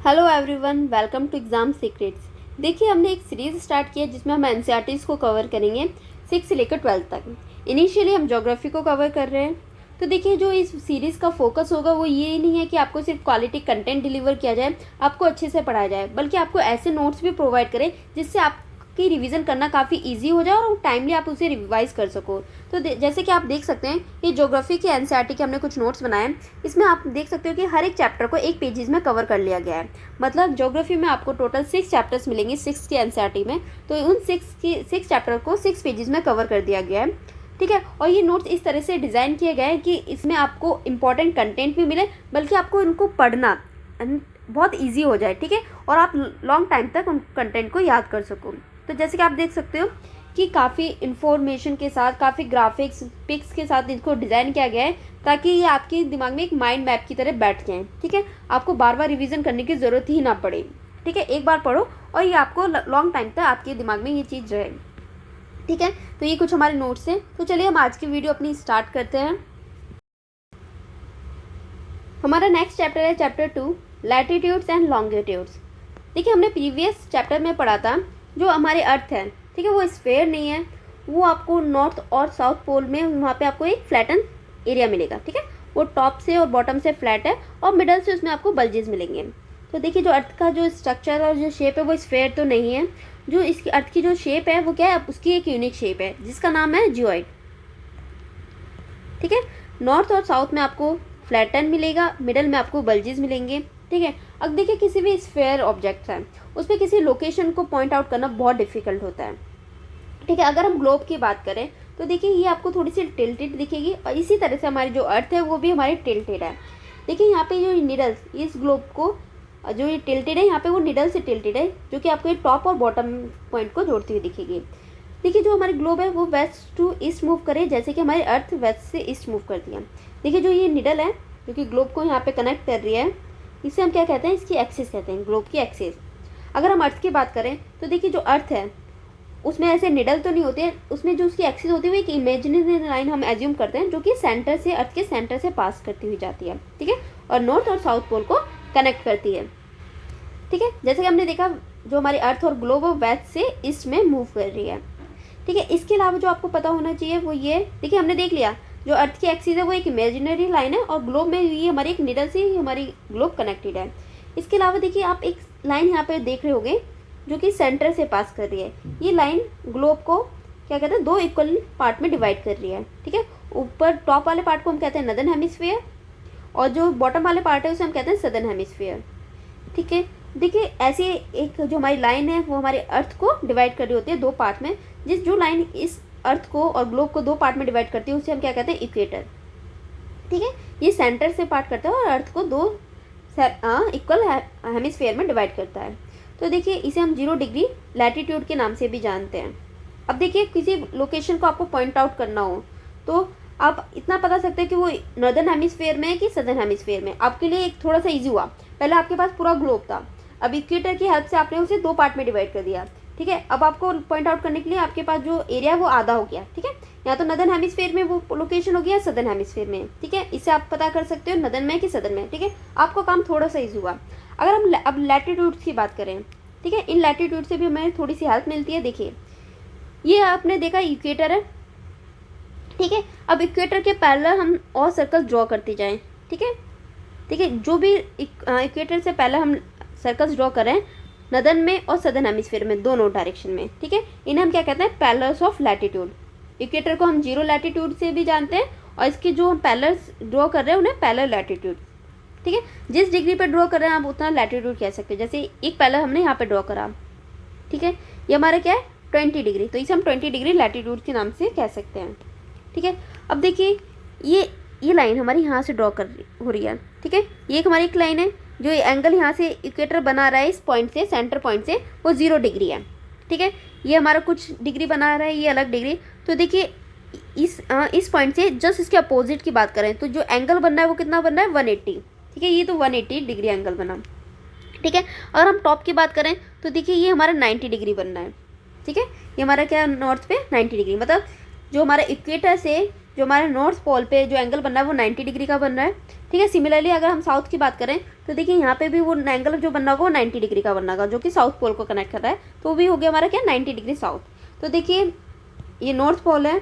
Hello everyone, welcome to exam secrets. देखिए, हमने एक सीरीज़ स्टार्ट किया जिसमें हम एनसीईआरटीज़ को कवर करेंगे 6 से लेकर 12 तक। इनिशियली हम ज्योग्राफी को कवर कर रहे हैं। तो देखिए, जो इस सीरीज़ का फोकस होगा वो ये नहीं है कि आपको सिर्फ क्वालिटी कंटेंट डिलीवर किया जाए, आपको अच्छे से पढ़ाया जाए, बल्कि आपको ऐसे नोट्स भी प्रोवाइड करें जिससे आपकी रिवीजन करना काफ़ी ईजी हो जाए और टाइमली आप उसे रिवाइज कर सको। तो जैसे कि आप देख सकते हैं कि ज्योग्राफी के एनसीईआरटी के हमने कुछ नोट्स बनाए हैं। इसमें आप देख सकते हो कि हर एक चैप्टर को एक पेजेस में कवर कर लिया गया है। मतलब ज्योग्राफी में आपको टोटल 6 चैप्टर्स मिलेंगे 6 के एनसीईआरटी में। तो उन 6 चैप्टर को 6 पेजेस में कवर कर दिया गया है, ठीक है। और ये नोट्स इस तरह से डिज़ाइन किए गए हैं कि इसमें आपको इंपॉर्टेंट कंटेंट भी मिले, बल्कि आपको इनको पढ़ना बहुत ईजी हो जाए, ठीक है, और आप लॉन्ग टाइम तक उन कंटेंट को याद कर सको। तो जैसे कि आप देख सकते हो कि काफ़ी इन्फॉर्मेशन के साथ, काफ़ी ग्राफिक्स पिक्स के साथ इसको डिज़ाइन किया गया है ताकि ये आपके दिमाग में एक माइंड मैप की तरह बैठ जाएँ, ठीक है। आपको बार बार रिवीजन करने की ज़रूरत ही ना पड़े, ठीक है। एक बार पढ़ो और ये आपको लॉन्ग टाइम तक आपके दिमाग में ये चीज़ रहे, ठीक है। तो ये कुछ हमारे नोट्स हैं। तो चलिए हम आज की वीडियो अपनी स्टार्ट करते हैं। हमारा नेक्स्ट चैप्टर है चैप्टर 2, लैटिट्यूड्स एंड लॉन्गिट्यूड्स। देखिए, हमने प्रीवियस चैप्टर में पढ़ा था जो हमारे अर्थ है, ठीक है, वो स्फेयर नहीं है, वो आपको नॉर्थ और साउथ पोल में वहाँ पे आपको एक फ्लैटन एरिया मिलेगा, ठीक है। वो टॉप से और बॉटम से फ्लैट है और मिडल से उसमें आपको बल्जेस मिलेंगे। तो देखिए, जो अर्थ का जो स्ट्रक्चर और जो शेप है वो स्फेयर तो नहीं है। जो इसकी अर्थ की जो शेप है वो क्या है, उसकी एक यूनिक शेप है जिसका नाम है जियोइड, ठीक है। नॉर्थ और साउथ में आपको फ्लैटन मिलेगा, मिडल में आपको बल्जेस मिलेंगे, ठीक है। अब देखिए, किसी भी स्फेयर ऑब्जेक्ट है उसमें किसी लोकेशन को पॉइंट आउट करना बहुत डिफिकल्ट होता है, ठीक है। अगर हम ग्लोब की बात करें तो देखिए, ये आपको थोड़ी सी टिल्टेड दिखेगी और इसी तरह से हमारी जो अर्थ है वो भी हमारी टिल्टेड है। देखिए, यहाँ पे जो निडल इस ग्लोब को जो ये टिल्टेड है, यहाँ पे वो निडल से टिल्टेड है जो कि आपको ये टॉप और बॉटम पॉइंट को जोड़ती हुई दिखेगी। देखिए, जो हमारी ग्लोब है वो वेस्ट टू ईस्ट मूव करे, जैसे कि हमारी अर्थ वेस्ट से ईस्ट मूव करती है। देखिए, जो ये निडल है जो कि ग्लोब को यहाँ पे कनेक्ट कर रही है, इसे हम क्या कहते हैं, इसकी एक्सिस कहते हैं, ग्लोब की एक्सिस। अगर हम अर्थ की बात करें तो देखिए, जो अर्थ है उसमें ऐसे निडल तो नहीं होते हैं, उसमें जो उसकी एक्सिस होती है वो एक इमेजिनरी लाइन हम एज्यूम करते हैं जो कि सेंटर से, अर्थ के सेंटर से पास करती हुई जाती है, ठीक है, और नॉर्थ और साउथ पोल को कनेक्ट करती है, ठीक है। जैसे कि हमने देखा, जो हमारी अर्थ और ग्लोब वो वेस्ट से ईस्ट में मूव कर रही है, ठीक है। इसके अलावा जो आपको पता होना चाहिए वो ये, देखिए, हमने देख लिया जो अर्थ की एक्सिस है वो एक इमेजिनरी लाइन है और ग्लोब में ये हमारी एक निडल से ही हमारी ग्लोब कनेक्टेड है। इसके अलावा देखिए, आप एक लाइन यहाँ पे देख रहे होंगे जो कि सेंटर से पास कर रही है। ये लाइन ग्लोब को क्या कहते हैं, 2 इक्वल पार्ट में डिवाइड कर रही है, ठीक है। ऊपर टॉप वाले पार्ट को हम कहते हैं नदर्न हेमिस्फीयर और जो बॉटम वाले पार्ट है उसे हम कहते हैं सदर्न हेमिस्फीयर, ठीक है। देखिए, ऐसी एक जो हमारी लाइन है वो हमारे अर्थ को डिवाइड कर रही होती है 2 पार्ट में। जो लाइन इस अर्थ को और ग्लोब को 2 पार्ट में डिवाइड करती है उसे हम क्या कहते हैं, इक्वेटर, ठीक है। ये सेंटर से पार्ट करता है और अर्थ को 2 इक्वल हेमिस्फीयर में डिवाइड करता है। तो देखिए, इसे हम 0 डिग्री लैटिट्यूड के नाम से भी जानते हैं। अब देखिए, किसी लोकेशन को आपको पॉइंट आउट करना हो तो आप इतना बता सकते हैं कि वो नॉर्दर्न हेमिस्फीयर में है कि सदर्न हेमिस्फीयर में। आपके लिए एक थोड़ा सा ईजी हुआ, पहले आपके पास पूरा ग्लोब था, अब इक्वेटर की हेल्प से आपने उसे 2 पार्ट में डिवाइड कर दिया, ठीक है। अब आपको पॉइंट आउट करने के लिए आपके पास जो एरिया है वो आधा हो गया, ठीक है। या तो नदर्न हेमिस्फीयर में वो लोकेशन हो गया, सदर्न हेमिस्फीयर में, ठीक है। इससे आप पता कर सकते हो नदर्न में कि सदर्न में, ठीक है। आपका काम थोड़ा सा ईजी हुआ। अगर हम अब लैटिट्यूड्स की बात करें, ठीक है, इन लैटिट्यूड से भी हमें थोड़ी सी हेल्प मिलती है। देखिए, ये आपने देखा इक्वेटर है, ठीक है। अब इक्वेटर के पैरेलल हम और सर्कल ड्रॉ करते जाएं, ठीक है, ठीक है। जो भी इक्वेटर से पहले हम सर्कल्स ड्रॉ करें नदर्न में और सदर्न हेमिस्फीयर में, दोनों डायरेक्शन में, ठीक है, इन्हें हम क्या कहते हैं, पैरेलल्स ऑफ लैटिट्यूड। इक्वेटर को हम 0 लैटिट्यूड से भी जानते हैं और इसके जो हम पैरेलल्स ड्रॉ कर रहे हैं उन्हें पैरेलल लैटिट्यूड, ठीक है। जिस डिग्री पे ड्रॉ कर रहे हैं आप उतना लैटिट्यूड कह सकते हैं। जैसे एक पैरेलल हमने यहाँ पे ड्रॉ करा, ठीक है, ये हमारा क्या है, 20 डिग्री, तो इसे हम 20 डिग्री लैटिट्यूड के नाम से कह सकते हैं, ठीक है। अब देखिए, ये लाइन हमारी यहाँ से ड्रॉ हो रही है, ठीक है। ये एक हमारी एक लाइन है, जो एंगल यहाँ से इक्वेटर बना रहा है इस पॉइंट से, सेंटर पॉइंट से, वो 0 डिग्री है, ठीक है। ये हमारा कुछ डिग्री बना रहा है, ये अलग डिग्री। तो देखिए, इस पॉइंट से जस्ट इसके अपोजिट की बात करें तो जो एंगल बन रहा है वो कितना बन रहा है, 180, ठीक है। ये तो 180 डिग्री एंगल बना, ठीक है। अगर हम टॉप की बात करें तो देखिए, ये हमारा 90 डिग्री बन रहा है, ठीक है। ये हमारा क्या, नॉर्थ पे 90 डिग्री, मतलब जो हमारा इक्वेटर से जो हमारे नॉर्थ पोल पे जो एंगल बन रहा है वो 90 डिग्री का बन रहा है, ठीक है। सिमिलरली अगर हम साउथ की बात करें तो देखिए यहाँ पे भी वो एंगल जो बनना होगा वो 90 डिग्री का बनना होगा, जो कि साउथ पोल को कनेक्ट कर रहा है, तो वो भी हो गया हमारा क्या 90 डिग्री साउथ। तो देखिए ये नॉर्थ पोल है,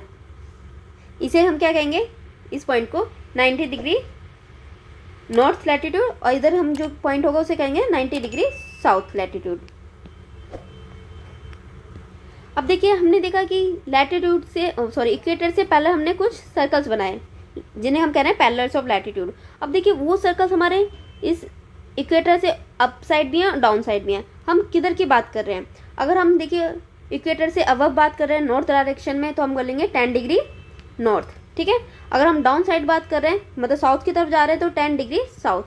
इसे हम क्या कहेंगे, इस पॉइंट को 90 डिग्री नॉर्थ लैटिट्यूड, और इधर हम जो पॉइंट होगा उसे कहेंगे 90 डिग्री साउथ लैटिट्यूड। अब देखिए हमने देखा कि लैटिट्यूड से इक्वेटर से पहले हमने कुछ सर्कल्स बनाए जिन्हें हम कह रहे हैं पैरेलल्स ऑफ लैटिट्यूड। अब देखिए वो सर्कल्स हमारे इस इक्वेटर से अप साइड भी हैं, डाउन साइड भी हैं। हम किधर की बात कर रहे हैं, अगर हम देखिए इक्वेटर से अबव बात कर रहे हैं नॉर्थ डायरेक्शन में, तो हम कर लेंगे 10 डिग्री नॉर्थ, ठीक है। अगर हम डाउन साइड बात कर रहे हैं, मतलब साउथ की तरफ जा रहे हैं, तो 10 डिग्री साउथ,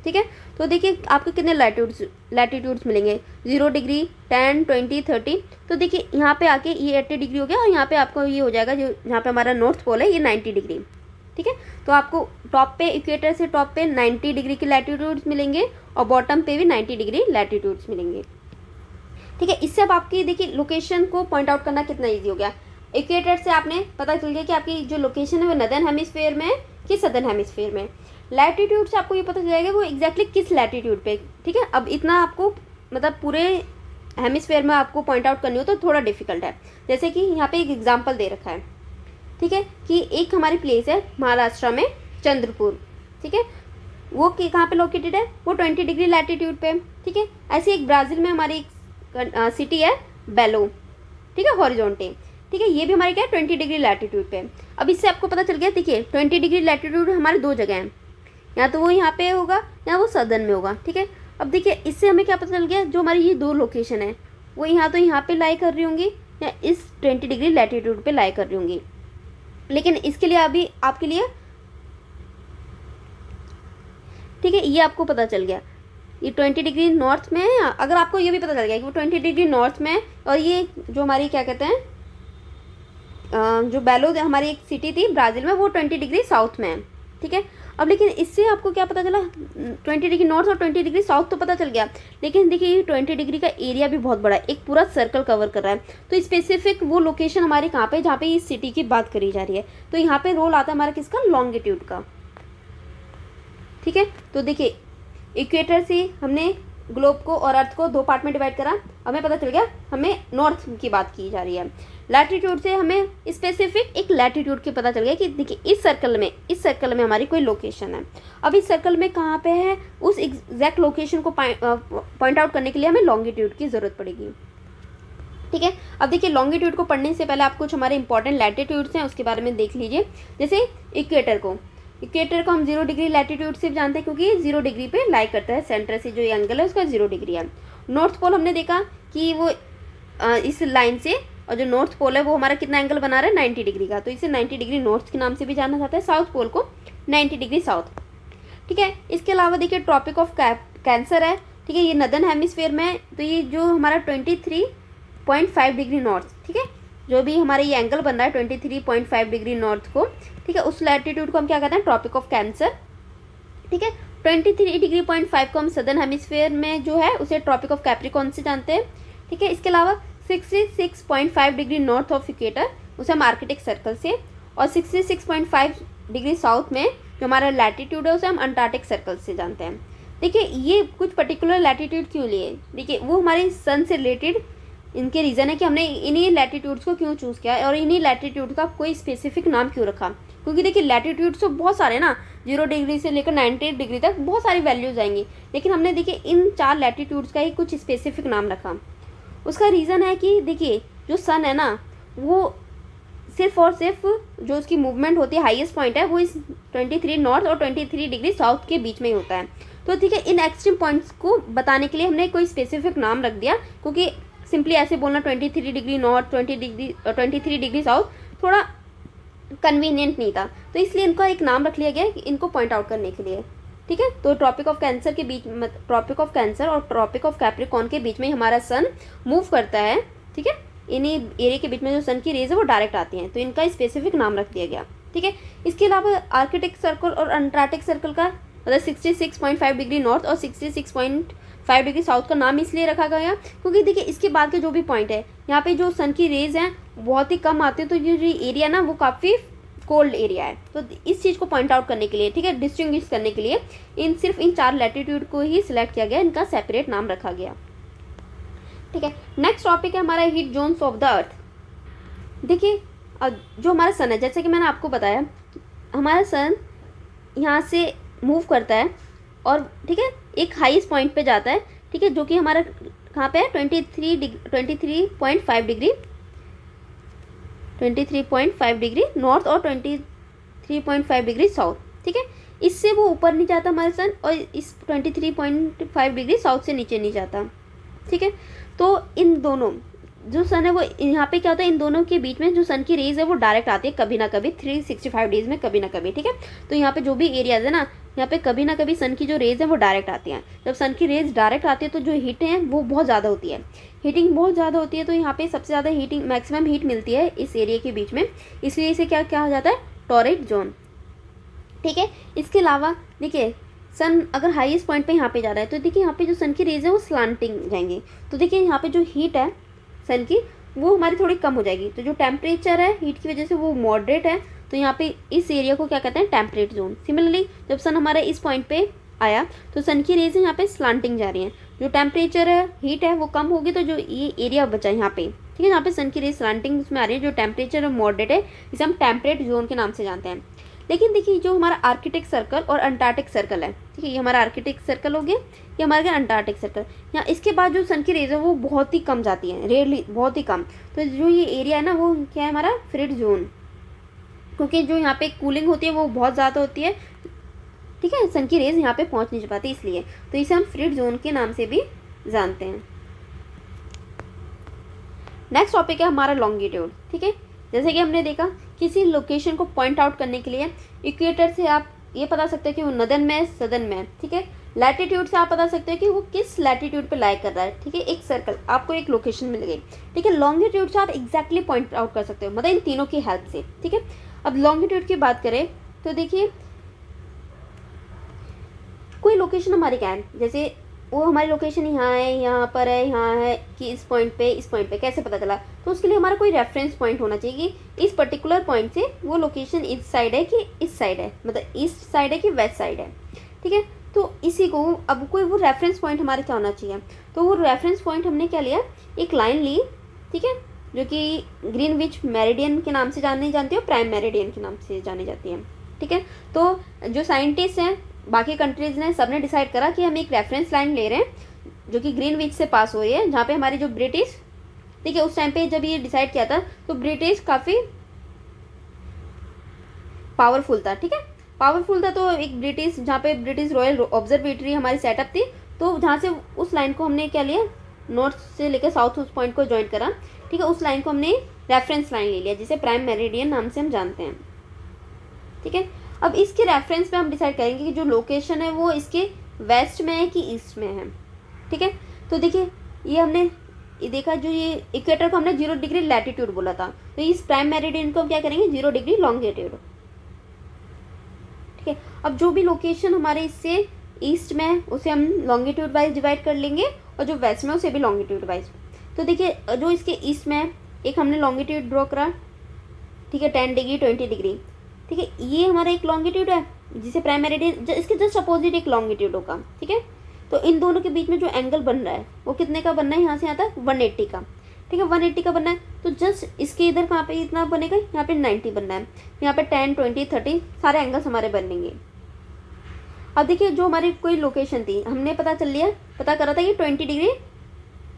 ठीक है। तो देखिए आपको कितने लैटिट्यूड्स मिलेंगे, 0 डिग्री, 10, 20, 30। तो देखिए यहाँ पे आके ये 80 डिग्री हो गया, और यहाँ पे आपको ये हो जाएगा, जो यहाँ पे हमारा नॉर्थ पोल है ये 90 डिग्री, ठीक है। तो आपको टॉप पे इक्वेटर से टॉप पे 90 डिग्री के लैटिट्यूड्स मिलेंगे, और बॉटम पे भी 90 डिग्री लैटिट्यूड्स मिलेंगे, ठीक है। इससे अब आपकी देखिए लोकेशन को पॉइंट आउट करना कितना ईजी हो गया। इक्वेटर से आपने पता चल गया कि आपकी जो लोकेशन है वो नदर्न हेमिस्फीयर में कि सदर्न हेमिस्फीयर में। लैटिट्यूड से आपको ये पता चल जाएगा वो एग्जैक्टली किस लैटिट्यूड पे, ठीक है। अब इतना आपको मतलब पूरे हेमिस्फीयर में आपको पॉइंट आउट करनी हो तो थोड़ा डिफिकल्ट है। जैसे कि यहाँ पे एक एग्जांपल दे रखा है, ठीक है, कि एक हमारी प्लेस है महाराष्ट्र में चंद्रपुर, ठीक है, वो कहाँ पे लोकेटेड है, वो 20 डिग्री लैटिट्यूड पे, ठीक है। ऐसे एक ब्राज़ील में हमारी एक सिटी है बेलो, ठीक है, हॉरिजॉन्टल, ठीक है, ये भी हमारे क्या है 20 डिग्री लैटिट्यूड पे। अब इससे आपको पता चल गया, देखिए 20 डिग्री लैटिट्यूड हमारे दो जगह हैं, या तो वो यहाँ पे होगा या वो सदर्न में होगा, ठीक है। अब देखिए इससे हमें क्या पता चल गया, जो हमारी ये दो लोकेशन है वो यहाँ तो यहाँ पे लाई कर रही होंगी या इस 20 डिग्री लैटिट्यूड पे लाई कर रही होंगी। लेकिन इसके लिए अभी आपके लिए, ठीक है, ये आपको पता चल गया ये 20 डिग्री नॉर्थ में है। अगर आपको ये भी पता चल गया कि वो 20 डिग्री नॉर्थ में है, और ये जो हमारी क्या कहते हैं जो बेलो हमारी एक सिटी थी ब्राज़ील में, वो 20 डिग्री साउथ में है, ठीक है। अब लेकिन इससे आपको क्या पता चला, 20 डिग्री नॉर्थ और 20 डिग्री साउथ तो पता चल गया, लेकिन देखिए 20 डिग्री का एरिया भी बहुत बड़ा है, एक पूरा सर्कल कवर कर रहा है। तो स्पेसिफिक वो लोकेशन हमारी कहाँ पे, जहाँ पे इस सिटी की बात करी जा रही है, तो यहाँ पे रोल आता है हमारा किसका, लॉन्गिट्यूड का, ठीक है। तो देखिए इक्वेटर से हमने ग्लोब को और अर्थ को दो पार्ट में डिवाइड करा, हमें पता चल गया हमें नॉर्थ की बात की जा रही है। लैटिट्यूड से हमें स्पेसिफिक एक लैटिट्यूड की पता चल गया कि देखिए इस सर्कल में हमारी कोई लोकेशन है। अब इस सर्कल में कहाँ पे है, उस एग्जैक्ट लोकेशन को पॉइंट आउट करने के लिए हमें लॉन्गिट्यूड की ज़रूरत पड़ेगी, ठीक है। अब देखिए लॉन्गिट्यूड को पढ़ने से पहले आप कुछ हमारे इंपॉर्टेंट लैटिट्यूड्स हैं उसके बारे में देख लीजिए। जैसे इक्वेटर को हम 0 डिग्री लैटिट्यूड से जानते हैं, क्योंकि 0 डिग्री पे लाई करता है, सेंटर से जो एंगल है उसका 0 डिग्री है। नॉर्थ पोल हमने देखा कि वो इस लाइन से, और जो नॉर्थ पोल है वो हमारा कितना एंगल बना रहा है 90 डिग्री का, तो इसे 90 डिग्री नॉर्थ के नाम से भी जाना जाता है, साउथ पोल को 90 डिग्री साउथ, ठीक है। इसके अलावा देखिए ट्रॉपिक ऑफ कैंसर है, ठीक है, ये नदर्न हेमिस्फीयर में है, तो ये जो हमारा 23.5 डिग्री नॉर्थ, ठीक है, जो भी हमारा ये एंगल बन रहा है 23.5 डिग्री नॉर्थ को, ठीक है, उस लैटिट्यूड को हम क्या कहते हैं, ट्रॉपिक ऑफ कैंसर, ठीक है। 23.5 को हम सदर्न हेमिस्फीयर में जो है उसे ट्रॉपिक ऑफ कैप्रिकॉर्न से जानते हैं, ठीक है। इसके अलावा 66.5 डिग्री नॉर्थ ऑफ इक्वेटर उसे हम आर्कटिक सर्कल से, और 66.5 डिग्री साउथ में जो हमारा लैटिट्यूड है उसे हम अंटार्कटिक सर्कल से जानते हैं। देखिए ये कुछ पर्टिकुलर लैटिट्यूड क्यों लिए, देखिए वो हमारे सन से रिलेटेड इनके रीज़न है कि हमने इन्हीं लैटिट्यूड्स को क्यों चूज़ किया और इन्हीं लैटिट्यूड का कोई स्पेसिफिक नाम क्यों रखा, क्योंकि देखिए लैटिट्यूड्स तो बहुत सारे ना, 0 डिग्री से लेकर 90 डिग्री तक बहुत सारी वैल्यूज आएंगी, लेकिन हमने देखिए इन 4 लैटिट्यूड्स का ही कुछ स्पेसिफिक नाम रखा। उसका रीज़न है कि देखिए जो सन है ना, वो सिर्फ और सिर्फ जो उसकी मूवमेंट होती है, हाईएस्ट पॉइंट है वो इस 23 नॉर्थ और 23 डिग्री साउथ के बीच में ही होता है। तो ठीक है, इन एक्सट्रीम पॉइंट्स को बताने के लिए हमने कोई स्पेसिफिक नाम रख दिया, क्योंकि सिंपली ऐसे बोलना 23 डिग्री नॉर्थ 23 डिग्री साउथ थोड़ा कन्वीनियंट नहीं था, तो इसलिए इनका एक नाम रख लिया गया इनको पॉइंट आउट करने के लिए, ठीक है। तो ट्रॉपिक ऑफ कैंसर के बीच, ट्रॉपिक ऑफ कैंसर और ट्रॉपिक ऑफ कैप्रिकॉर्न के बीच में हमारा सन मूव करता है, ठीक है। इन्हीं एरिया के बीच में जो सन की रेज है वो डायरेक्ट आती हैं, तो इनका स्पेसिफिक नाम रख दिया गया, ठीक है। इसके अलावा आर्कटिक सर्कल और अंटार्कटिक सर्कल का मतलब 66.5 डिग्री नॉर्थ और 66.5 डिग्री साउथ का नाम इसलिए रखा गया क्योंकि देखिए इसके बाद के जो भी पॉइंट है यहाँ पे जो सन की रेज हैं बहुत ही कम आती है, तो ये जो एरिया ना वो काफ़ी कोल्ड एरिया है। तो इस चीज़ को पॉइंट आउट करने के लिए, ठीक है, डिस्टिंग्विश करने के लिए सिर्फ इन 4 लैटिट्यूड को ही सिलेक्ट किया गया, इनका सेपरेट नाम रखा गया। ठीक है, नेक्स्ट टॉपिक है हमारा heat zones of the earth. देखिए जो हमारा सन है, जैसे कि मैंने आपको बताया, हमारा सन यहाँ से मूव करता है और ठीक है एक हाईएस्ट पॉइंट पे जाता है, ठीक है, जो कि हमारा कहाँ पे है 23.5 डिग्री नॉर्थ और 23.5 डिग्री साउथ। ठीक है, इससे वो ऊपर नहीं जाता हमारा सन, और इस 23.5 डिग्री साउथ से नीचे नहीं जाता। ठीक है, तो इन दोनों जो सन है वो यहाँ पे क्या होता है, इन दोनों के बीच में जो सन की रेज है वो डायरेक्ट आती है कभी ना कभी 365 डेज में, कभी ना कभी। ठीक है, तो यहाँ पे जो भी एरियाज है ना, यहाँ पे कभी ना कभी सन की जो रेज है वो डायरेक्ट आती हैं। जब सन की रेज डायरेक्ट आती है तो जो हीट है वो बहुत ज़्यादा होती है, हीटिंग बहुत ज़्यादा होती है। तो यहाँ पे सबसे ज़्यादा हीटिंग, मैक्सिमम हीट मिलती है इस एरिया के बीच में, इसलिए इसे क्या कहा जाता है, टॉरिड जोन। ठीक है, इसके अलावा देखिए सन अगर हाईएस्ट पॉइंट पे यहाँ पे जा रहा है तो देखिए यहाँ पे जो सन की रेज है वो स्लांटिंग जाएंगी, तो देखिए यहाँ पे जो हीट है सन की वो हमारी थोड़ी कम हो जाएगी। तो जो टेम्परेचर है हीट की वजह से वो मॉडरेट है, तो यहाँ पे इस एरिया को क्या कहते हैं, टेम्परेट जोन। सिमिलरली जब सन हमारा इस पॉइंट पे आया तो सन की रेज यहाँ पे स्लांटिंग जा रही हैं, जो टेम्परेचर है हीट है वो कम होगी, तो जो ये एरिया बचा यहाँ पे, ठीक है, यहाँ पे सन की रेज स्लांटिंग उसमें आ रही है, जो टेम्परेचर मॉडरेट है, इसे हम टेम्परेट जोन के नाम से जानते हैं। लेकिन देखिए जो हमारा आर्कटिक सर्कल और अंटार्कटिक सर्कल है, ठीक है, ये हमारा आर्कटिक सर्कल हो गया, ये हमारा अंटार्कटिक सर्कल, यहाँ इसके बाद जो सन की रेज है वो बहुत ही कम जाती है, रेयरली, बहुत ही कम। तो जो ये एरिया है ना वो क्या है, हमारा फ्रिड जोन, क्योंकि जो यहाँ पे कूलिंग होती है वो बहुत ज़्यादा होती है। ठीक है, सन की रेज यहाँ पे पहुँच नहीं पाती, इसलिए तो इसे हम फ्रिड जोन के नाम से भी जानते हैं। नेक्स्ट टॉपिक है हमारा लॉन्गिट्यूड। ठीक है, जैसे कि हमने देखा किसी लोकेशन को पॉइंट आउट करने के लिए इक्वेटर से आप ये बता सकते हैं कि वो नदन में है, सदन में है। ठीक है, लैटिट्यूड से आप बता सकते हैं कि वो किस लैटिट्यूड पे लाई कर रहा है। ठीक है, एक सर्कल आपको एक लोकेशन मिल गई। ठीक है, लॉन्गिट्यूड से आप एग्जैक्टली पॉइंट आउट कर सकते हो, मतलब इन तीनों की हेल्प से। ठीक है, अब लॉन्गिट्यूड की बात करें तो देखिए कोई लोकेशन हमारी क्या है, जैसे वो हमारी लोकेशन यहाँ है, यहाँ पर है, यहाँ है कि इस पॉइंट पे कैसे पता चला, तो उसके लिए हमारा कोई रेफरेंस पॉइंट होना चाहिए कि इस पर्टिकुलर पॉइंट से वो लोकेशन इस साइड है कि इस साइड है, मतलब ईस्ट साइड है कि वेस्ट साइड है। ठीक है, तो इसी को अब कोई वो रेफरेंस पॉइंट हमारे क्या होना चाहिए, तो वो रेफरेंस पॉइंट हमने क्या लिया, एक लाइन ली। ठीक है, जो कि ग्रीनविच मेरिडियन के नाम से जानी जाती है और प्राइम मेरिडियन के नाम से जानी जाती है। ठीक है, तो जो साइंटिस्ट हैं बाकी कंट्रीज़ ने सबने डिसाइड करा कि हम एक रेफरेंस लाइन ले रहे हैं जो कि ग्रीनविच से पास हो रही है, जहाँ पे हमारी जो ब्रिटिश, ठीक है, उस टाइम पे जब ये डिसाइड किया था तो ब्रिटिश काफ़ी पावरफुल था। ठीक है, पावरफुल था, तो एक ब्रिटिश, जहाँ पे ब्रिटिश रॉयल ऑब्जर्वेटरी हमारी सेटअप थी, तो जहाँ से उस लाइन को हमने क्या लिया, नॉर्थ से लेकर साउथ उस पॉइंट को ज्वाइन करा। ठीक है, उस लाइन को हमने रेफरेंस लाइन ले लिया, जिसे प्राइम मेरिडियन नाम से हम जानते हैं। ठीक है, अब इसके रेफरेंस पे हम डिसाइड करेंगे कि जो लोकेशन है वो इसके वेस्ट में है कि ईस्ट में है। ठीक है, तो देखिए ये हमने ये देखा, जो ये इक्वेटर को हमने 0 डिग्री लैटिट्यूड बोला था, तो इस प्राइम मेरिडियन को हम क्या करेंगे, 0 डिग्री लॉन्गिट्यूड। ठीक है, अब जो भी लोकेशन हमारे इससे ईस्ट में है उसे हम लॉन्गिट्यूड वाइज डिवाइड कर लेंगे, और जो वेस्ट में उसे भी लॉन्गिट्यूड वाइज। तो देखिए जो इसके ईस्ट में है, एक हमने लॉन्गिट्यूड ड्रॉ करा, ठीक है, 10 डिग्री 20 डिग्री। ठीक है, ये हमारा एक लॉन्गिट्यूड है जिसे प्राइम मेरिडियन, इसके जस्ट अपोजिट एक लॉन्गिट्यूड होगा। ठीक है, तो इन दोनों के बीच में जो एंगल बन रहा है वो कितने का बनना है, यहाँ से यहाँ तक 180 का। ठीक है, 180 का बनना है, तो जस्ट इसके इधर कहाँ पे इतना बनेगा, यहाँ पे 90 बनना है, यहाँ पे 10 20 30 सारे एंगल्स हमारे बनेंगे। अब देखिए जो हमारी कोई लोकेशन थी, हमने पता करा था कि 20 डिग्री,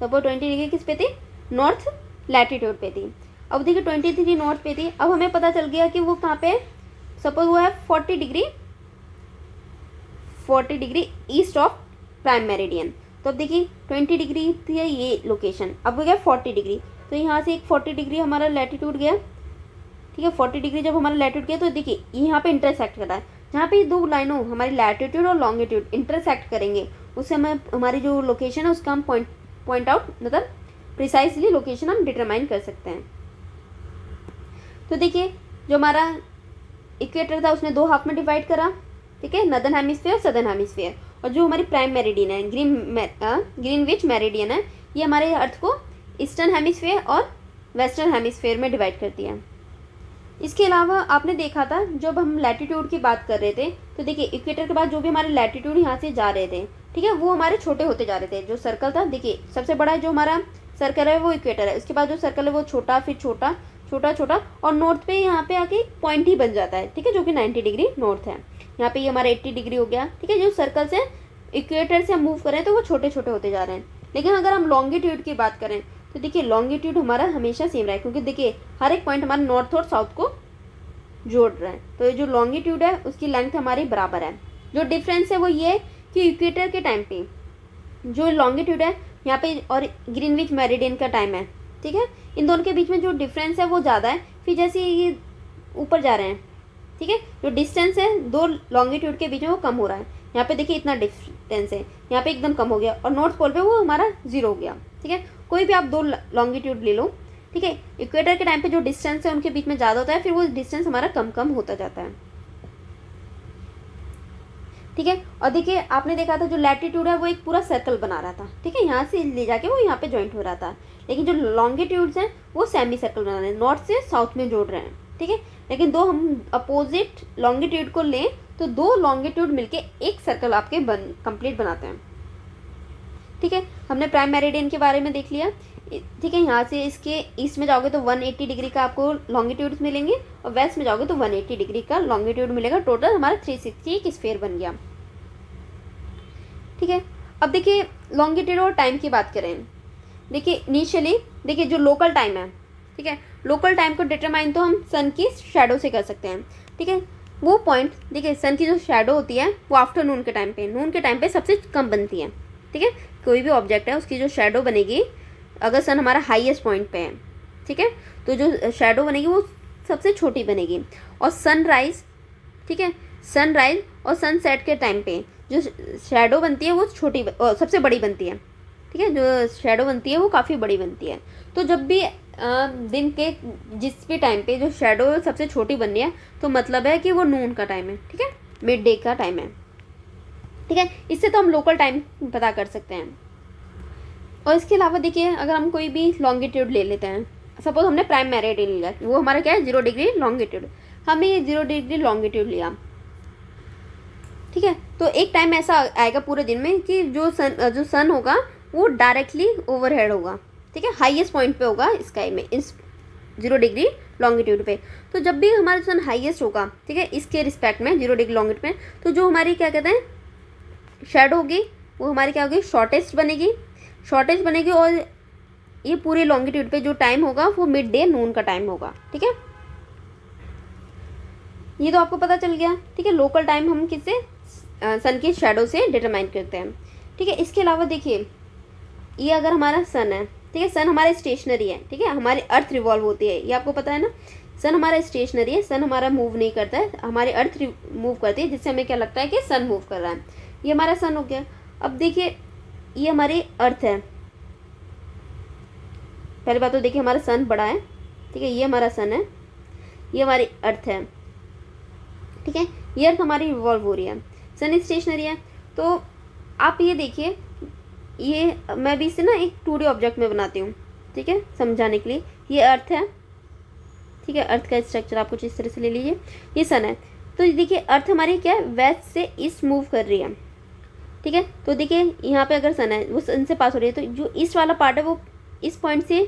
सपोज 20 डिग्री किस पे थी, नॉर्थ लैटिट्यूड पे थी। अब देखिए 20 डिग्री नॉर्थ पे थी, अब हमें पता चल गया कि वो कहाँ पे, सपोज वो है 40 degree east of prime meridian. तो अब देखिए 20 डिग्री थी ये लोकेशन, अब वो गया 40 डिग्री, तो यहाँ से एक 40 डिग्री हमारा लैटिट्यूड गया। ठीक है, 40 डिग्री जब हमारा लैटिट्यूड गया तो देखिए यहाँ पे इंटरसेक्ट कर रहा है, जहाँ पे दो लाइनों हमारी लैटिट्यूड और लॉन्गिट्यूड इंटरसेक्ट करेंगे, उससे हमें हमारी जो लोकेशन है उसका हम पॉइंट आउट, मतलब प्रिसाइसली लोकेशन हम डिटरमाइन कर सकते हैं। तो देखिए जो हमारा इक्वेटर था उसने 2 हाफ में डिवाइड करा। ठीक है, नदर्न हेमिस्फीयर, सदर्न हेमिस्फीयर, और जो हमारी प्राइम मेरिडियन है, ग्रीनविच मेरिडियन है, ये हमारे अर्थ को ईस्टर्न हेमिस्फीयर और वेस्टर्न हेमिस्फीयर में डिवाइड करती है। इसके अलावा आपने देखा था जब हम लैटिट्यूड की बात कर रहे थे, तो देखिए इक्वेटर के बाद जो भी हमारे लैटिट्यूड यहाँ से जा रहे थे, ठीक है, वो हमारे छोटे होते जा रहे थे। जो सर्कल था, देखिए सबसे बड़ा जो हमारा सर्कल है वो इक्वेटर है, उसके बाद जो सर्कल है वो छोटा, फिर छोटा, छोटा छोटा, और नॉर्थ पे यहाँ पे आके पॉइंट ही बन जाता है, ठीक है, जो कि 90 डिग्री नॉर्थ है। यहाँ पे ये हमारा 80 डिग्री हो गया, ठीक है। जो सर्कल से इक्वेटर से हम मूव कर रहे हैं तो वो छोटे छोटे होते जा रहे हैं। लेकिन अगर हम लॉन्गिट्यूड की बात करें तो देखिए लॉन्गिट्यूड हमारा हमेशा सेम रहा है, क्योंकि देखिए हर एक पॉइंट हमारा नॉर्थ और साउथ को जोड़ रहा है। तो ये जो लॉन्गिट्यूड है उसकी लेंथ हमारी बराबर है। जो डिफरेंस है वो ये कि इक्वेटर के टाइम पे जो लॉन्गिट्यूड है यहाँ पे और ग्रीनविच मेरिडियन का टाइम है, ठीक है, इन दोनों के बीच में जो डिफरेंस है वो ज़्यादा है। फिर जैसे ये ऊपर जा रहे हैं, ठीक है, जो डिस्टेंस है दो लॉन्गिट्यूड के बीच में वो कम हो रहा है। यहाँ पे देखिए इतना डिस्टेंस है, यहाँ पे एकदम कम हो गया, और नॉर्थ पोल पे वो हमारा 0 हो गया, ठीक है। कोई भी आप दो लॉन्गिट्यूड ले लो, ठीक है, इक्वेटर के टाइम पे जो डिस्टेंस है उनके बीच में ज़्यादा होता है, फिर वो डिस्टेंस हमारा कम कम होता जाता है, ठीक है। और देखिए आपने देखा था जो लैटिट्यूड है वो एक पूरा सर्कल बना रहा था, ठीक है, यहाँ से ले जाके वो यहाँ पे जॉइंट हो रहा था। लेकिन जो लॉन्गिट्यूड्स हैं वो सेमी सर्कल बना रहे हैं, नॉर्थ से साउथ में जोड़ रहे हैं, ठीक है। लेकिन दो हम अपोजिट लॉन्गिट्यूड को लें तो दो लॉन्गिट्यूड मिलके एक सर्कल आपके कंप्लीट बनाते हैं, ठीक है। हमने प्राइम मेरिडियन के बारे में देख लिया, ठीक है। यहाँ से इसके ईस्ट में जाओगे तो 180 डिग्री का आपको लॉन्गिट्यूड्स मिलेंगे, और वेस्ट में जाओगे तो 180 डिग्री का लॉन्गिट्यूड मिलेगा। टोटल हमारा 360 एक स्फीयर बन गया, ठीक है। अब देखिए लॉन्गिट्यूड और टाइम की बात करें, देखिए इनिशियली देखिए जो लोकल टाइम है, ठीक है, लोकल टाइम को डिटरमाइन तो हम सन की शैडो से कर सकते हैं, ठीक है। वो पॉइंट देखिए सन की जो शैडो होती है वो आफ्टरनून के टाइम पे, नून के टाइम पे सबसे कम बनती है, ठीक है। कोई भी ऑब्जेक्ट है उसकी जो शैडो बनेगी अगर सन हमारा हाईएस्ट पॉइंट पे है, ठीक है, तो जो शैडो बनेगी वो सबसे छोटी बनेगी। और सनराइज, ठीक है, सनराइज और सनसेट के टाइम पे जो शैडो बनती है वो छोटी सबसे बड़ी बनती है, ठीक है, जो शैडो बनती है वो काफ़ी बड़ी बनती है। तो जब भी दिन के जिस भी टाइम पे जो शैडो सबसे छोटी बन रही है तो मतलब है कि वो नून का टाइम है, ठीक है, मिड डे का टाइम है, ठीक है। इससे तो हम लोकल टाइम पता कर सकते हैं। और इसके अलावा देखिए अगर हम कोई भी लॉन्गिट्यूड ले लेते हैं, सपोज हमने प्राइम मेरिडियन लिया, वो हमारा क्या है 0 डिग्री लॉन्गिट्यूड, हमने ये 0 डिग्री लॉन्गिट्यूड लिया, ठीक है। तो एक टाइम ऐसा आएगा पूरे दिन में कि जो सन होगा वो डायरेक्टली ओवरहेड होगा, ठीक है, हाईएस्ट पॉइंट पे होगा स्काई में, इस 0 डिग्री लॉन्गिट्यूड पे। तो जब भी हमारा सन हाईएस्ट होगा, ठीक है, इसके रिस्पेक्ट में 0 डिग्री लॉन्गिट्यूड में, तो जो हमारी क्या कहते हैं शेडो होगी वो हमारी क्या होगी शॉर्टेस्ट बनेगी, और ये पूरे लॉन्गिट्यूड पे जो टाइम होगा वो मिड डे नून का टाइम होगा, ठीक है। ये तो आपको पता चल गया, ठीक है, लोकल टाइम हम किससे सन की शेडो से डिटरमाइन करते हैं, ठीक है। इसके अलावा देखिए ये अगर हमारा सन है, ठीक है, सन हमारा स्टेशनरी है, ठीक है, हमारी अर्थ रिवॉल्व होती है, ये आपको पता है ना। सन हमारा स्टेशनरी है, सन हमारा मूव नहीं करता है, हमारी अर्थ मूव करती है, जिससे हमें क्या लगता है कि सन मूव कर रहा है। ये हमारा सन हो गया। अब देखिए ये हमारी अर्थ है, पहली बात तो देखिए हमारा सन बड़ा है, ठीक है, ये हमारा सन है, ये हमारी अर्थ है, ठीक है, ये अर्थ हमारी रिवॉल्व हो रही है, सन स्टेशनरी है। तो आप ये देखिए, ये मैं भी इसे ना एक 2D ऑब्जेक्ट में बनाती हूँ, ठीक है, समझाने के लिए। ये अर्थ है, ठीक है, अर्थ का स्ट्रक्चर आप कुछ इस तरह से ले लीजिए, ये सन है। तो देखिए अर्थ हमारी क्या है वेस्ट से ईस्ट मूव कर रही है, ठीक है। तो देखिए यहाँ पे अगर सन है वो सन से पास हो रही है, तो जो ईस्ट वाला पार्ट है वो इस पॉइंट से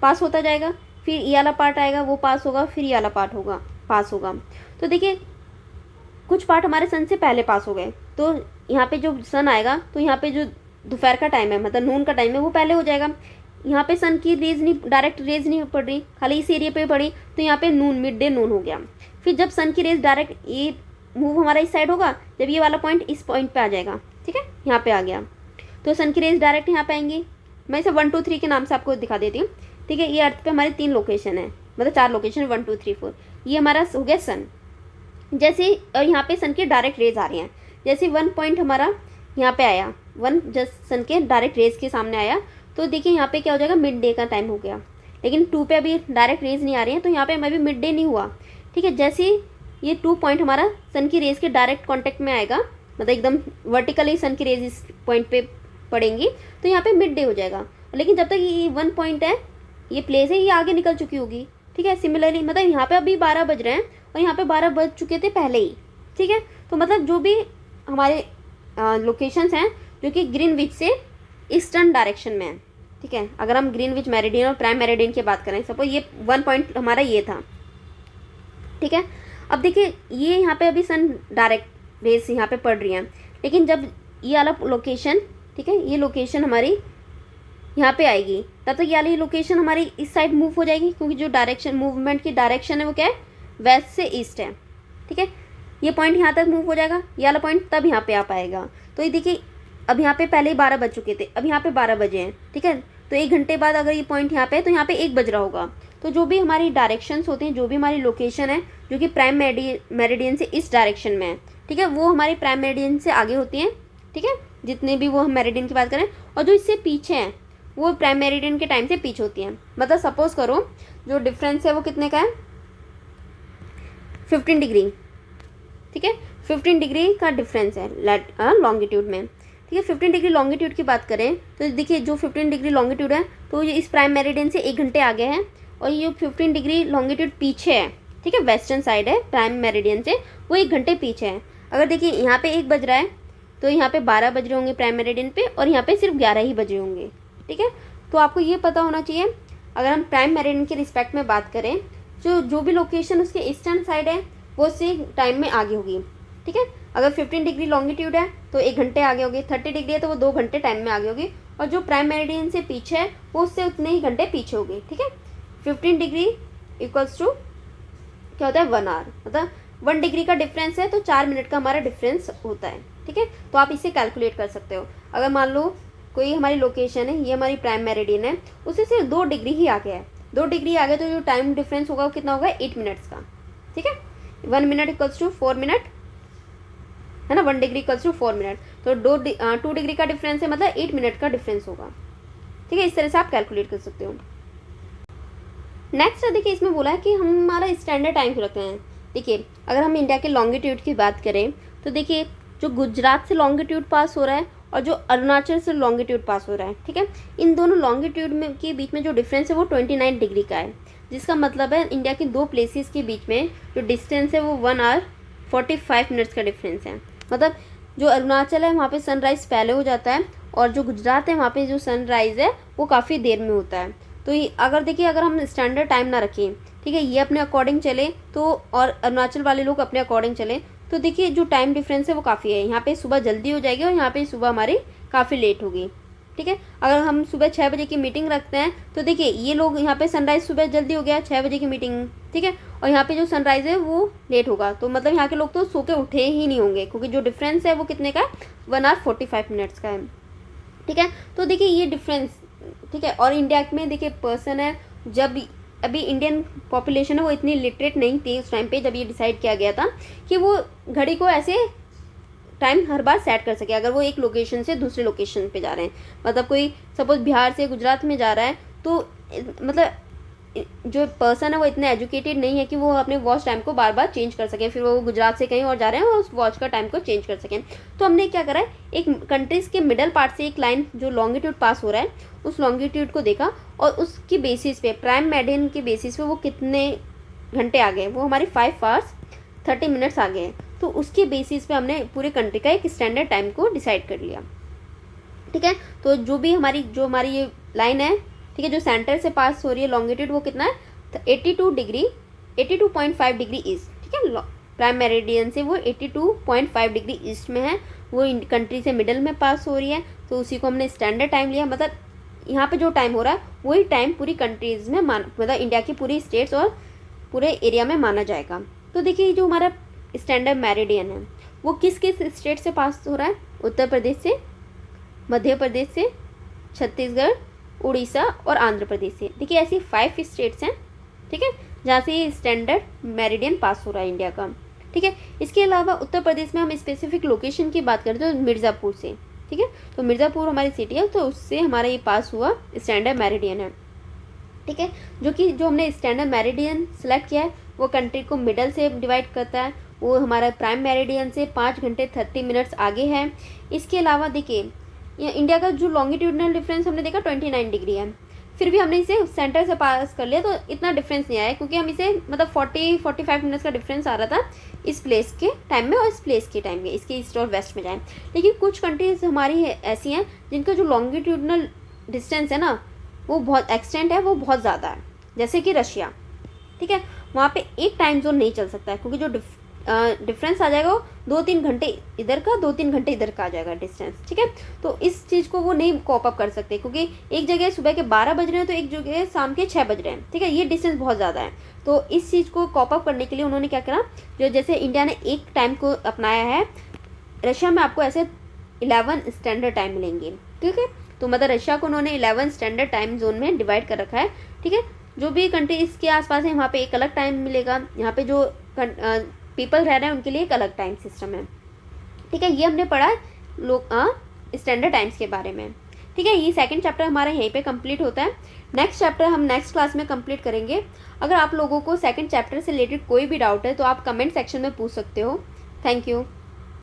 पास होता जाएगा, फिर ये वाला पार्ट आएगा वो पास होगा, फिर ये वाला पार्ट होगा पास होगा। तो देखिए कुछ पार्ट हमारे सन से पहले पास हो गए, तो यहाँ पे जो सन आएगा तो यहाँ पे जो दोपहर का टाइम है मतलब नून का टाइम है वो पहले हो जाएगा। यहाँ पे सन की रेज नहीं, डायरेक्ट रेज नहीं पड़ रही, खाली इस एरिया पे पड़ी, तो यहाँ पे नून, मिड डे नून हो गया। फिर जब सन की रेज डायरेक्ट ये मूव हमारा इस साइड होगा, जब ये वाला पॉइंट इस पॉइंट पे आ जाएगा, ठीक है, यहाँ पे आ गया, तो सन की रेज डायरेक्ट यहाँ पे आएंगी। मैं इसे 1 2 3 के नाम से आपको दिखा देती हूँ, ठीक है। ये अर्थ पे हमारी 3 लोकेशन है, मतलब 4 लोकेशन, 1 2 3 4। ये हमारा हो गया सन। जैसे और यहाँ पे सन की डायरेक्ट रेज आ रही हैं, जैसे 1 पॉइंट हमारा यहाँ पे आया, 1 जस्ट सन के डायरेक्ट रेज के सामने आया, तो देखिए यहाँ पे क्या हो जाएगा मिड डे का टाइम हो गया। लेकिन 2 पे अभी डायरेक्ट रेज नहीं आ रही है, तो यहाँ पे अभी मिड डे नहीं हुआ, ठीक है। जैसे ये 2 पॉइंट हमारा सन की रेज के डायरेक्ट कॉन्टेक्ट में आएगा, मतलब एकदम वर्टिकली सन की रेज इस पॉइंट पे पड़ेंगी, तो यहाँ पे मिड डे हो जाएगा। लेकिन जब तक ये 1 पॉइंट है, ये प्लेस है, ये आगे निकल चुकी होगी, ठीक है। सिमिलरली मतलब यहाँ पे अभी 12 बज रहे हैं और यहाँ पे 12 बज चुके थे पहले ही, ठीक है। तो मतलब जो भी हमारे लोकेशंस हैं जो कि ग्रीनविच से ईस्टर्न डायरेक्शन में है, ठीक है। अगर हम ग्रीनविच मेरिडियन और प्राइम मेरिडियन की बात करें, सपोज ये 1 पॉइंट हमारा ये था, ठीक है। अब देखिए ये यहाँ पे अभी सन डायरेक्ट रेस यहाँ पे पड़ रही हैं, लेकिन जब ये वाला लोकेशन, ठीक है, ये लोकेशन हमारी यहाँ पे आएगी तब तक ये वाली लोकेशन हमारी इस साइड मूव हो जाएगी, क्योंकि जो डायरेक्शन मूवमेंट की डायरेक्शन है वो क्या है, वेस्ट से ईस्ट है, ठीक है। ये पॉइंट यहाँ तक मूव हो जाएगा, ये वाला पॉइंट तब यहाँ पे आ पाएगा। तो ये देखिए अब यहाँ पे पहले ही 12 बज चुके थे, अब यहाँ पे 12 बजे हैं, ठीक है। तो 1 घंटे बाद अगर ये पॉइंट यहाँ पे है तो यहाँ पे 1 बज रहा होगा। तो जो भी हमारी डायरेक्शंस होते हैं, जो भी हमारी लोकेशन है जो कि प्राइम मेरिडियन से इस डायरेक्शन में है, ठीक है, वो हमारी प्राइम मेरिडियन से आगे होती हैं, ठीक है, जितने भी वो हम मेरिडियन की बात करें। और जो इससे पीछे हैं वो प्राइम मेरिडियन के टाइम से पीछे होती हैं। मतलब सपोज करो जो डिफरेंस है वो कितने का है, 15 डिग्री, ठीक है। 15 डिग्री का डिफरेंस है लॉन्गिट्यूड में, ठीक है। 15 डिग्री लॉन्गिट्यूड की बात करें तो देखिए जो 15 डिग्री लॉन्गिट्यूड है तो ये इस प्राइम मेरिडियन से 1 घंटे आगे है, और ये 15 डिग्री लॉन्गिट्यूड पीछे है, ठीक है, वेस्टर्न साइड है प्राइम मेरिडियन से, वो 1 घंटे पीछे है। अगर देखिए यहाँ पे 1 बज रहा है तो यहाँ पे 12 बज रहे होंगे प्राइम मेरिडियन पे, और यहाँ पे सिर्फ 11 ही बजे होंगे, ठीक है। तो आपको ये पता होना चाहिए अगर हम प्राइम मेरिडियन के रिस्पेक्ट में बात करें, जो भी लोकेशन उसके ईस्टर्न साइड है वो उससे टाइम में आगे होगी, ठीक है। अगर 15 डिग्री लॉन्गिट्यूड है तो 1 घंटे आगे होगी, 30 डिग्री है तो वो 2 घंटे टाइम में आगे होगी, और जो प्राइम मेरिडियन से पीछे है वो उससे उतने ही घंटे पीछे होगी, ठीक है। 15 डिग्री इक्वल्स टू क्या होता है, 1 आवर, मतलब 1 डिग्री का डिफरेंस है तो 4 मिनट का हमारा डिफरेंस होता है, ठीक है। तो आप इसे कैलकुलेट कर सकते हो। अगर मान लो कोई हमारी लोकेशन है, ये हमारी प्राइम मेरिडियन है, उससे सिर्फ 2 डिग्री ही आगे है, 2 डिग्री आगे तो जो टाइम डिफरेंस होगा वो कितना होगा, 8 मिनट्स का, ठीक है। 1 मिनट इक्वल्स टू 4 मिनट है ना, 1 डिग्री इक्वल्स टू 4 मिनट, तो 2 डिग्री का डिफरेंस है, मतलब 8 मिनट का डिफरेंस होगा, ठीक है। इस तरह से आप कैलकुलेट कर सकते हो। नेक्स्ट देखिए इसमें बोला है कि हम हमारा स्टैंडर्ड टाइम क्यों रखते हैं। देखिए अगर हम इंडिया के लॉन्गिट्यूड की बात करें तो देखिए जो गुजरात से लॉन्गिट्यूड पास हो रहा है और जो अरुणाचल से लॉन्गिट्यूड पास हो रहा है, ठीक है, इन दोनों लॉन्गिट्यूड में के बीच में जो डिफरेंस है वो 29 डिग्री का है, जिसका मतलब है इंडिया के 2 प्लेसेस के बीच में जो डिस्टेंस है वो 1 आवर 45 मिनट्स का डिफरेंस है। मतलब जो अरुणाचल है वहाँ पे सनराइज़ पहले हो जाता है, और जो गुजरात है वहाँ पे जो सनराइज़ है वो काफ़ी देर में होता है। तो अगर देखिए अगर हम स्टैंडर्ड टाइम ना रखें, ठीक है, ये अपने अकॉर्डिंग चले तो, और अरुणाचल वाले लोग अपने अकॉर्डिंग चले तो देखिए जो टाइम डिफरेंस है वो काफ़ी है। यहाँ पे सुबह जल्दी हो जाएगी और यहाँ पे सुबह हमारी काफ़ी लेट होगी, ठीक है। अगर हम सुबह 6 बजे की मीटिंग रखते हैं तो देखिए ये लोग यहाँ पे सनराइज़ सुबह जल्दी हो गया 6 बजे की मीटिंग, ठीक है, और यहाँ पे जो सनराइज़ है वो लेट होगा, तो मतलब यहाँ के लोग तो सो के उठे ही नहीं होंगे, क्योंकि जो डिफरेंस है वो कितने का है, 1 आवर 45 मिनट्स का है, ठीक है। तो देखिए ये डिफरेंस, ठीक है। और इंडिया में देखिए पर्सन है, जब अभी इंडियन पॉपुलेशन है वो इतनी लिटरेट नहीं थी उस टाइम पे जब ये डिसाइड किया गया था कि वो घड़ी को ऐसे टाइम हर बार सेट कर सके अगर वो एक लोकेशन से दूसरे लोकेशन पे जा रहे हैं। मतलब कोई सपोज बिहार से गुजरात में जा रहा है तो मतलब जो पर्सन है वो इतने एजुकेटेड नहीं है कि वो अपने वॉच टाइम को बार बार चेंज कर सकें, फिर वो गुजरात से कहीं और जा रहे हैं और उस वॉच का टाइम को चेंज कर सकें। तो हमने क्या करा है, एक कंट्रीज़ के मिडल पार्ट से एक लाइन जो लॉन्गिट्यूड पास हो रहा है उस लॉन्गिट्यूड को देखा, और उसकी बेसिस पे प्राइम मेरिडियन के बेसिस पे वो कितने घंटे आ गए, वो हमारी 5 आवर्स 30 मिनट्स आ गए हैं। तो उसके बेसिस पे हमने पूरे कंट्री का एक स्टैंडर्ड टाइम को डिसाइड कर लिया, ठीक है। तो जो हमारी ये लाइन है, ठीक है, जो सेंटर से पास हो रही है लॉन्गिट्यूड वो कितना है, 82 डिग्री 82.5 डिग्री ईस्ट, ठीक है। प्राइम मेरिडियन से वो 82.5 डिग्री ईस्ट में है, वो कंट्री से मिडल में पास हो रही है, तो उसी को हमने स्टैंडर्ड टाइम लिया। मतलब यहाँ पे जो टाइम हो रहा है वही टाइम पूरी कंट्रीज़ में मतलब इंडिया की पूरी स्टेट्स और पूरे एरिया में माना जाएगा। तो देखिए जो हमारा स्टैंडर्ड मेरिडियन है वो किस किस स्टेट से पास हो रहा है, उत्तर प्रदेश से, मध्य प्रदेश से, छत्तीसगढ़, उड़ीसा और आंध्र प्रदेश से। देखिए ऐसी 5 स्टेट्स हैं, ठीक है, जहाँ से ये स्टैंडर्ड मेरिडियन पास हो रहा है इंडिया का, ठीक है। इसके अलावा उत्तर प्रदेश में हम स्पेसिफिक लोकेशन की बात करें तो मिर्ज़ापुर से, ठीक है, तो मिर्ज़ापुर हमारी सिटी है, तो उससे हमारा ये पास हुआ स्टैंडर्ड मेरिडियन है, ठीक है। जो हमने स्टैंडर्ड मेरिडियन सेलेक्ट किया है वो कंट्री को मिडल से डिवाइड करता है, वो हमारा प्राइम मेरिडियन से 5 घंटे 30 मिनट्स आगे है। इसके अलावा देखिए इंडिया का जो लॉन्गिट्यूडनल डिफरेंस हमने देखा 29 डिग्री है, फिर भी हमने इसे सेंटर से पास कर लिया तो इतना डिफरेंस नहीं आया, क्योंकि हम इसे मतलब 40-45 मिनट्स का डिफरेंस आ रहा था इस प्लेस के टाइम में और इस प्लेस के टाइम में, इसके ईस्ट और वेस्ट में जाएँ। लेकिन कुछ कंट्रीज हमारी ऐसी हैं जिनका जो लॉन्गिट्यूडनल डिस्टेंस है ना वो बहुत एक्सटेंट है, वो बहुत ज़्यादा है, जैसे कि रशिया, ठीक है। वहाँ पे एक टाइम जोन नहीं चल सकता है, क्योंकि जो डिफरेंस आ जाएगा वो 2-3 घंटे इधर का 2-3 घंटे इधर का आ जाएगा डिस्टेंस, ठीक है। तो इस चीज़ को वो नहीं कॉप अप कर सकते, क्योंकि एक जगह सुबह के 12 बज रहे हैं तो एक जगह शाम के 6 बज रहे हैं, ठीक है। ये डिस्टेंस बहुत ज़्यादा है। तो इस चीज़ को कॉप अप करने के लिए उन्होंने क्या करा, जो जैसे इंडिया ने एक टाइम को अपनाया है, रशिया में आपको ऐसे 11 स्टैंडर्ड टाइम मिलेंगे, ठीक है। तो मतलब रशिया को उन्होंने 11 स्टैंडर्ड टाइम जोन में डिवाइड कर रखा है, ठीक है। जो भी कंट्री इसके आसपास है वहाँ पे एक अलग टाइम मिलेगा, यहाँ पे जो पीपल रह रहे हैं उनके लिए एक अलग टाइम सिस्टम है, ठीक है। ये हमने पढ़ा लोग स्टैंडर्ड टाइम्स के बारे में, ठीक है। ये सेकंड चैप्टर हमारा यहीं पे कंप्लीट होता है। नेक्स्ट चैप्टर हम नेक्स्ट क्लास में कंप्लीट करेंगे। अगर आप लोगों को सेकंड चैप्टर से रिलेटेड कोई भी डाउट है तो आप कमेंट सेक्शन में पूछ सकते हो। Thank you.